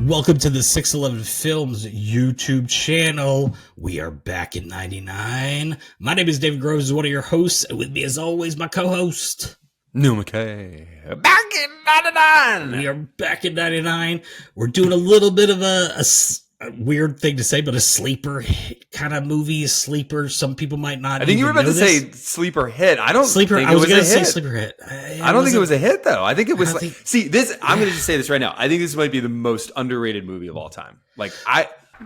Welcome to the 611 Films YouTube channel. We are back in 99. My name is David Groves, one of your hosts, and with me as always, my co-host, Neil McKay. Back in 99! We are back in 99. We're doing a little bit of a weird thing to say, but a sleeper kind of movie, a sleeper. Some people might not. I think you were about to say sleeper hit. I don't think it was a hit. I was going to say sleeper hit. I don't think it was a hit, though. I think it was like, see, this, I'm going to just say this right now. I think this might be the most underrated movie of all time.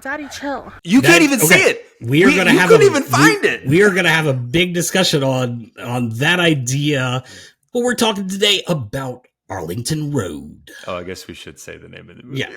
Daddy, chill. You can't even see it. We are going to have couldn't even find it. We are going to have a big discussion on that idea. But we're talking today about Arlington Road. Oh, I guess we should say the name of the movie. Yeah.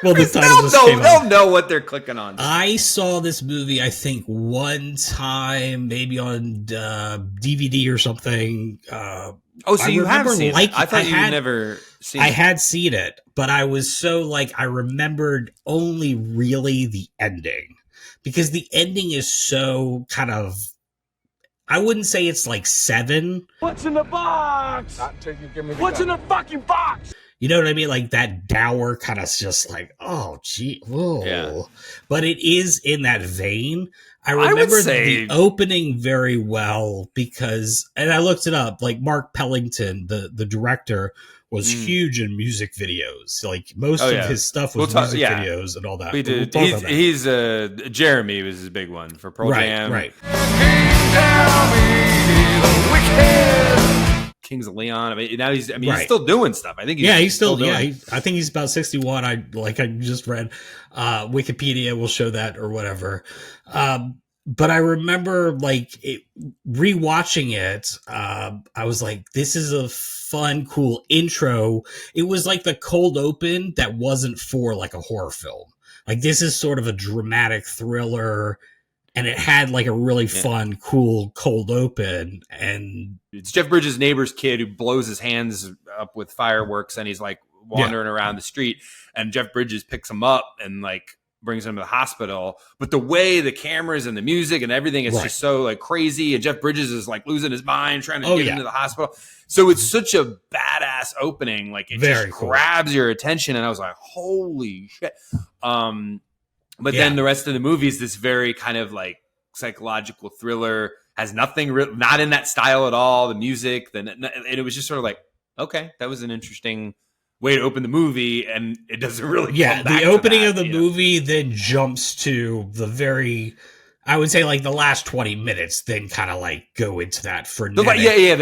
Well, the title they'll know what they're clicking on. I saw this movie, I think, one time, maybe on DVD or something. So you have seen it. I thought you had never seen it. I had seen it, but I was so, I remembered only really the ending. Because the ending is so kind of, I wouldn't say it's like Seven. What's in the box? Not until you give me What's in the fucking box? You know what I mean? Like that dour kind of just like, oh, gee, whoa. Yeah. But it is in that vein. I remember the opening very well because, and I looked it up, like Mark Pellington, the director, was huge in music videos. Like most of his stuff was music videos and all that. We did. He's Jeremy was his big one for Pearl Jam. Right. Kings of Leon. I mean, now he's still doing stuff. I think he's still doing. I think he's about 61. I just read Wikipedia will show that or whatever. But I remember rewatching it. I was like, this is a fun, cool intro. It was like the cold open that wasn't for like a horror film. Like this is sort of a dramatic thriller. And it had like a really fun, cool, cold open. And it's Jeff Bridges' neighbor's kid who blows his hands up with fireworks and he's like wandering around the street. And Jeff Bridges picks him up and brings him to the hospital. But the way the cameras and the music and everything is just so crazy. And Jeff Bridges is losing his mind trying to get into the hospital. So it's such a badass opening. It very just grabs your attention. And I was like, holy shit. But then the rest of the movie is this very kind of psychological thriller, has nothing, not in that style at all. The music, and it was just sort of okay, that was an interesting way to open the movie, and it doesn't really. Yeah, the opening of the movie then jumps to the very, I would say the last 20 minutes, then kind of go into that frenetic, at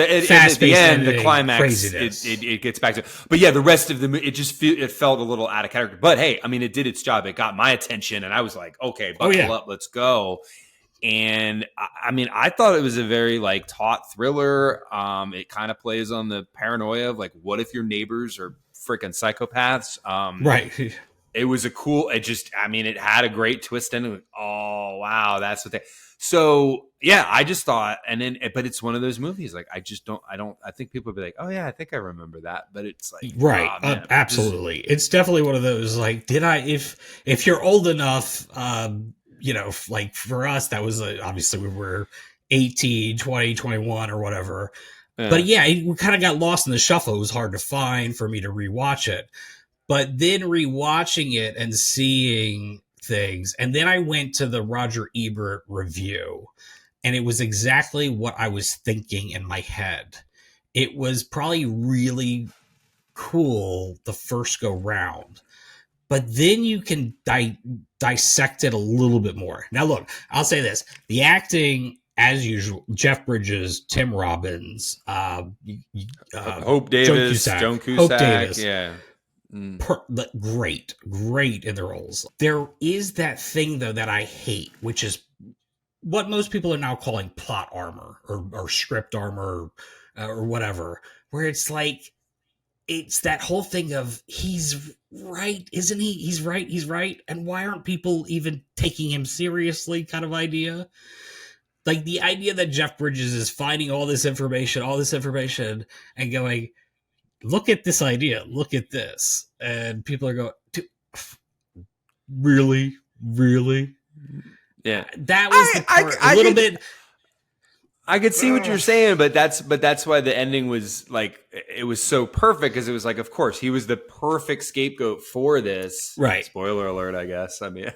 the end, the climax, craziness. It gets back to, but the rest of the movie, it felt a little out of character. But hey, I mean, it did its job. It got my attention, and I was like, okay, buckle up, let's go. And I mean, I thought it was a very taut thriller. It kind of plays on the paranoia of what if your neighbors are freaking psychopaths? Right. It was it had a great twist in it. Oh, wow. That's what so yeah, I just thought, but it's one of those movies. I think people would be like, oh yeah, I think I remember that. But it's right. Oh, man, absolutely. It's definitely one of those, if you're old enough, for us, that was obviously we were 18, 20, 21 or whatever. Yeah. But yeah, we kind of got lost in the shuffle. It was hard to find for me to rewatch it. But then rewatching it and seeing things, and then I went to the Roger Ebert review, and it was exactly what I was thinking in my head. It was probably really cool the first go round, but then you can dissect it a little bit more. Now, look, I'll say this. The acting, as usual, Jeff Bridges, Tim Robbins, Hope Davis, Joan Cusack. Hope Davis. Yeah. Great in their roles. There is that thing though that I hate, which is what most people are now calling plot armor or script armor or whatever, where it's it's that whole thing of he's right, isn't he? He's right. And why aren't people even taking him seriously kind of idea? The idea that Jeff Bridges is finding all this information and going, look at this idea, look at this. And people are going, really? Yeah. That was the part, a little bit. I could see what you're saying, but that's why the ending was like, it was so perfect, because it was like, of course, he was the perfect scapegoat for this. Right. Spoiler alert, I guess. I mean,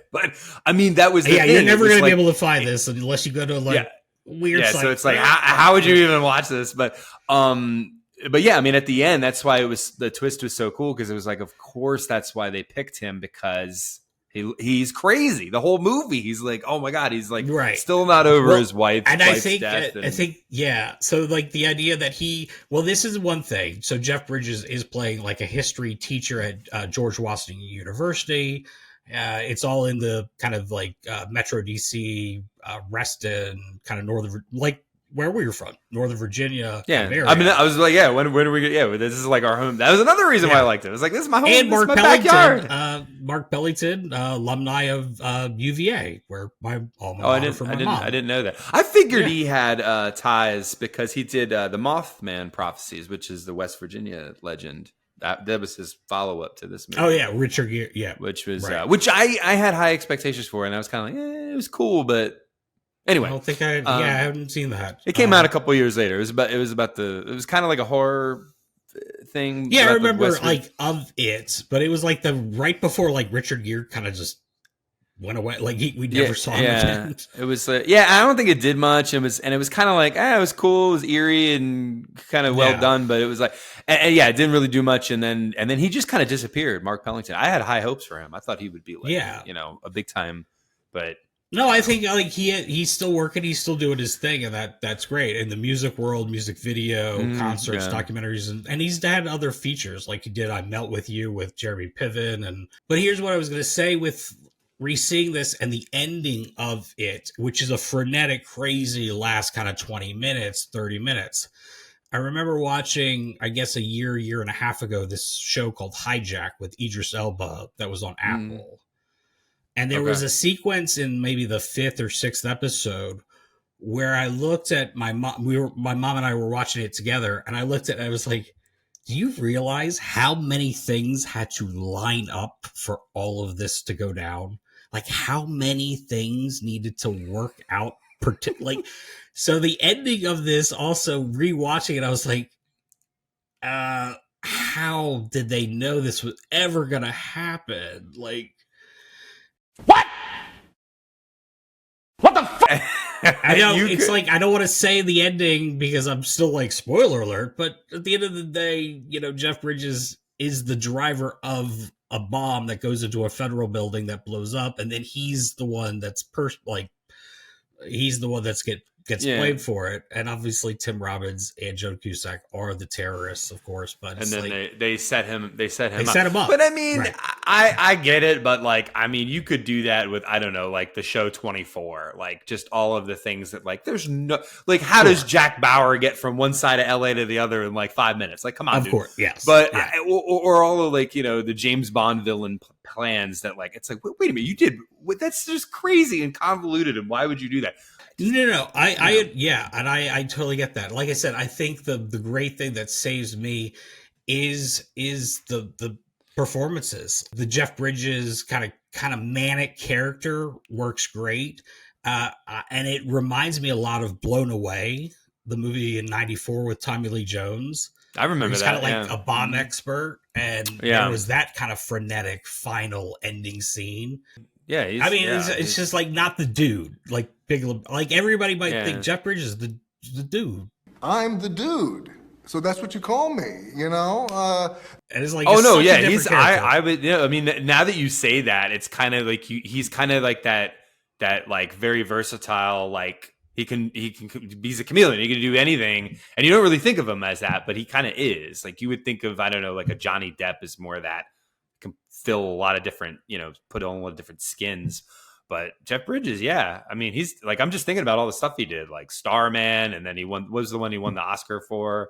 that was the thing. You're never going to like, be able to find this unless you go to weird site. So it's like, how would you even watch this? But yeah, I mean, at the end, that's why the twist was so cool, because it was like, of course, that's why they picked him, because he's crazy. The whole movie, he's like, oh my God, he's like still not over his wife's death. I think, yeah. So like the idea that this is one thing. So Jeff Bridges is playing like a history teacher at George Washington University. It's all in the kind of like Metro DC, Reston, kind of northern, like where were you from? Northern Virginia. Yeah. Kind of I mean, I was like, when are we? Yeah, this is like our home. That was another reason why I liked it. It was like, this is my home. And Mark Pellington, Mark Pellington, alumni of UVA, where my alma mater from my mom. I didn't know that. I figured he had ties because he did the Mothman Prophecies, which is the West Virginia legend. That was his follow up to this movie. Oh yeah, Richard Gere. Yeah, which was which I had high expectations for, and I was kind of like, it was cool, but anyway, I don't think I haven't seen that. It came out a couple years later. It was kind of like a horror thing. Yeah, I remember like of it, but it was like the right before like Richard Gere kind of just went away. Like we never saw him again. It was I don't think it did much. It was kind of like it was cool. It was eerie and kind of well done, but it was like and it didn't really do much. And then he just kind of disappeared. Mark Pellington. I had high hopes for him. I thought he would be like a big time, but. No, I think like he's still working. He's still doing his thing, and that's great. In the music world, music video, concerts, documentaries, and he's had other features like he did I Melt With You with Jeremy Piven. But here's what I was going to say with re-seeing this and the ending of it, which is a frenetic, crazy last kind of 20 minutes, 30 minutes. I remember watching, I guess a year and a half ago, this show called Hijack with Idris Elba that was on Apple. And there was a sequence in maybe the 5th or 6th episode where I looked at my mom. My mom and I were watching it together, and I looked at it and I was like, do you realize how many things had to line up for all of this to go down? Like how many things needed to work out? So the ending of this, also rewatching it, I was like, how did they know this was ever going to happen? Like, what the fuck? I know like I don't want to say the ending because I'm still like spoiler alert, but at the end of the day, Jeff Bridges is the driver of a bomb that goes into a federal building that blows up, and then he's the one that's he's the one that's gets blamed for it. And obviously Tim Robbins and Joe Cusack are the terrorists, of course, but and then like, they set him up. But I mean, I get it, but like, I mean, you could do that with, I don't know, like the show 24, like just all of the things that like, there's no, like, how does Jack Bauer get from one side of LA to the other in like 5 minutes? Like, come on, of course, yes. But, or all of like, the James Bond villain plans that like, it's like, wait a minute, that's just crazy and convoluted. And why would you do that? No. I totally get that. Like I said, I think the great thing that saves me is the performances. The Jeff Bridges kind of manic character works great, and it reminds me a lot of Blown Away, the movie in '94 with Tommy Lee Jones. I remember that. He's kind of like a bomb expert, and there was that kind of frenetic final ending scene. Yeah, it's just like not the dude, like big, like everybody might think Jeff Bridges is the dude. I'm the dude, so that's what you call me, And it's like, he's I would, I mean, now that you say that, it's kind of like he's kind of like that like very versatile, like he's a chameleon. He can do anything, and you don't really think of him as that, but he kind of is. Like you would think of, I don't know, like a Johnny Depp is more that. Can fill a lot of different, put on a lot of different skins. But Jeff Bridges, I mean, he's like, I'm just thinking about all the stuff he did, like Starman, and then he won the Oscar for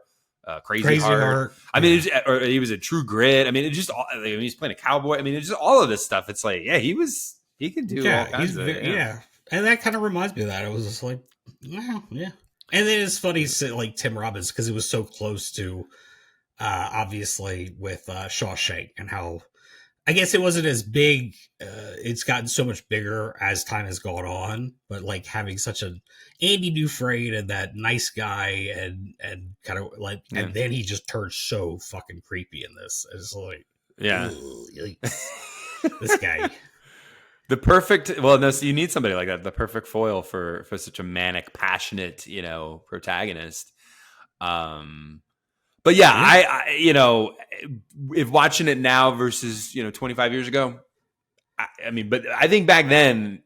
Crazy Heart. I mean, he was a True Grit. I mean, he's playing a cowboy. I mean, it's just all of this stuff. It's like, he can do all kinds of and that kind of reminds me of that. It was just like, yeah. And then it's funny, like Tim Robbins, because it was so close to, obviously with Shawshank, and how. I guess it wasn't as big it's gotten so much bigger as time has gone on, but like having such an Andy Dufresne and that nice guy and kind of like, and then he just turns so fucking creepy in this. It's like, like, this guy. The perfect, well, no, so you need somebody like that. The perfect foil for such a manic, passionate, protagonist. But yeah, I if watching it now versus 25 years ago, I mean, but I think back then,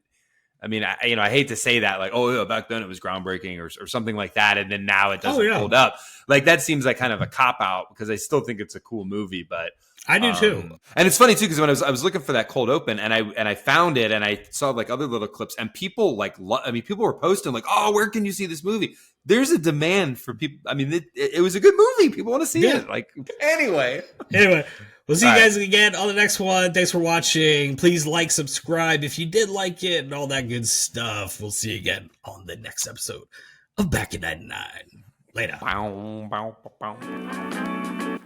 I mean, I hate to say that, like, oh yeah, back then it was groundbreaking or something like that, and then now it doesn't hold up. Like that seems like kind of a cop out because I still think it's a cool movie, but I do too. And it's funny too because when I was looking for that cold open and I found it and I saw like other little clips and people like people were posting like, oh, where can you see this movie? There's a demand for people. I mean, it was a good movie. People want to see it. Like anyway, we'll see you guys again on the next one. Thanks for watching. Please like, subscribe if you did like it and all that good stuff. We'll see you again on the next episode of Back in 99. Later. Bow, bow, bow, bow.